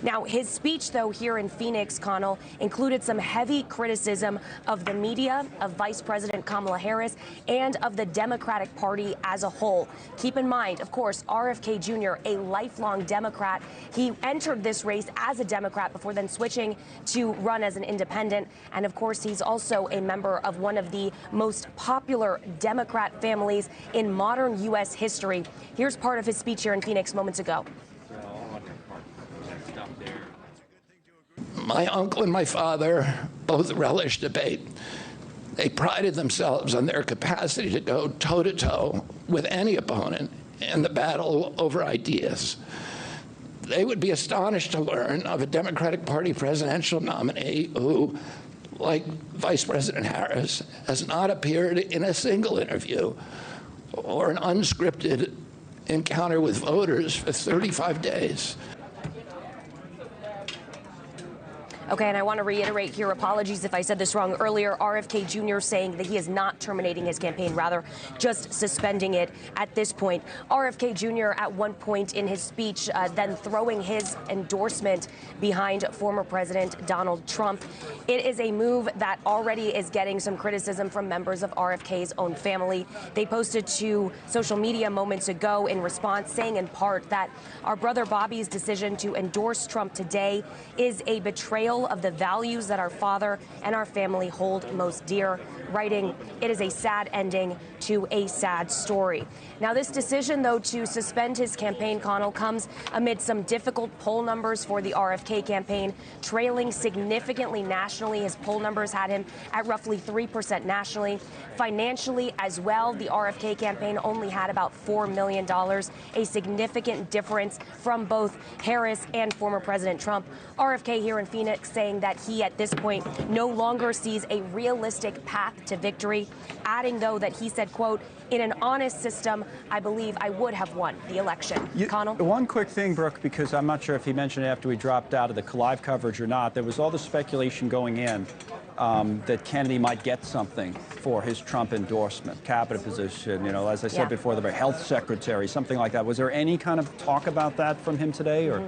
Now, his speech, though, here in Phoenix, Connell, included some heavy criticism of the media, of Vice President Kamala Harris, and of the Democratic Party as a whole. Keep in mind, of course, RFK Jr., a lifelong Democrat. He entered this race as a Democrat before then switching to run as an independent. And, of course, he's also a member of one of the most popular Democrat families in modern U.S. history. Here's part of his speech here in Phoenix moments ago. My uncle and my father both relished debate. They prided themselves on their capacity to go toe-to-toe with any opponent in the battle over ideas. They would be astonished to learn of a Democratic Party presidential nominee who, like Vice President Harris, has not appeared in a single interview or an unscripted encounter with voters for 35 days. Okay, and I want to reiterate here, apologies if I said this wrong earlier, RFK Jr. saying that he is not terminating his campaign, rather just suspending it at this point. RFK Jr. at one point in his speech then throwing his endorsement behind former President Donald Trump. It is a move that already is getting some criticism from members of RFK's own family. They posted to social media moments ago in response, saying in part that our brother Bobby's decision to endorse Trump today is a betrayal of the values that our father and our family hold most dear, writing, "It is a sad ending to a sad story." Now, this decision, though, to suspend his campaign, Connell, comes amid some difficult poll numbers for the RFK campaign, trailing significantly nationally. His poll numbers had him at roughly 3% nationally. Financially as well, the RFK campaign only had about $4 million, a significant difference from both Harris and former President Trump. RFK here in Phoenix saying that he, at this point, no longer sees a realistic path to victory, adding, though, that he said, quote, "In an honest system, I believe I would have won the election." Connell? One quick thing, Brooke, because I'm not sure if he mentioned it after we dropped out of the live coverage or not. There was all the speculation going in that Kennedy might get something for his Trump endorsement, cabinet position, you know, as I said before, the health secretary, something like that. Was there any kind of talk about that from him today, or?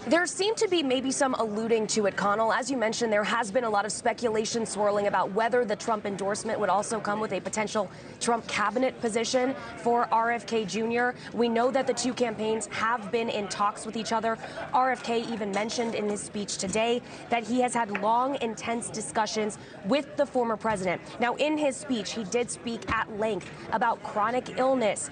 There seemed to be maybe some alluding to it, Connell. As you mentioned, there has been a lot of speculation swirling about whether the Trump endorsement would also come with a potential Trump cabinet position for RFK Jr. We know that the two campaigns have been in talks with each other. RFK even mentioned in his speech today that he has had long, intense discussions with the former president. Now, in his speech, he did speak at length about chronic illness,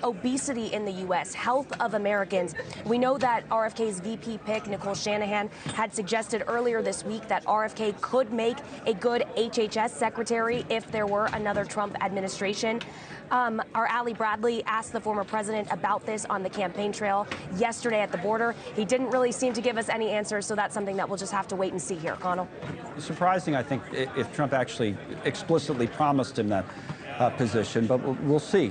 obesity in the U.S., health of Americans. We know that RFK's VP pick, Nichole had suggested earlier this week that RFK could make a good HHS secretary if there were another Trump administration. Our Allie Bradley asked the former president about this on the campaign trail yesterday at the border. He didn't really seem to give us any answers, so that's something that we'll just have to wait and see here. Connell? Surprising, I think, if Trump actually explicitly promised him that position, but we'll see.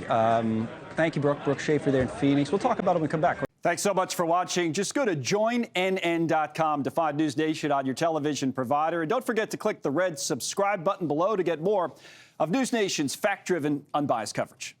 Thank you, Brooke. Brooke Schaefer there in Phoenix. We'll talk about it when we come back. Thanks so much for watching. Just go to joinnn.com to find News Nation on your television provider. And don't forget to click the red subscribe button below to get more of News Nation's fact-driven, unbiased coverage.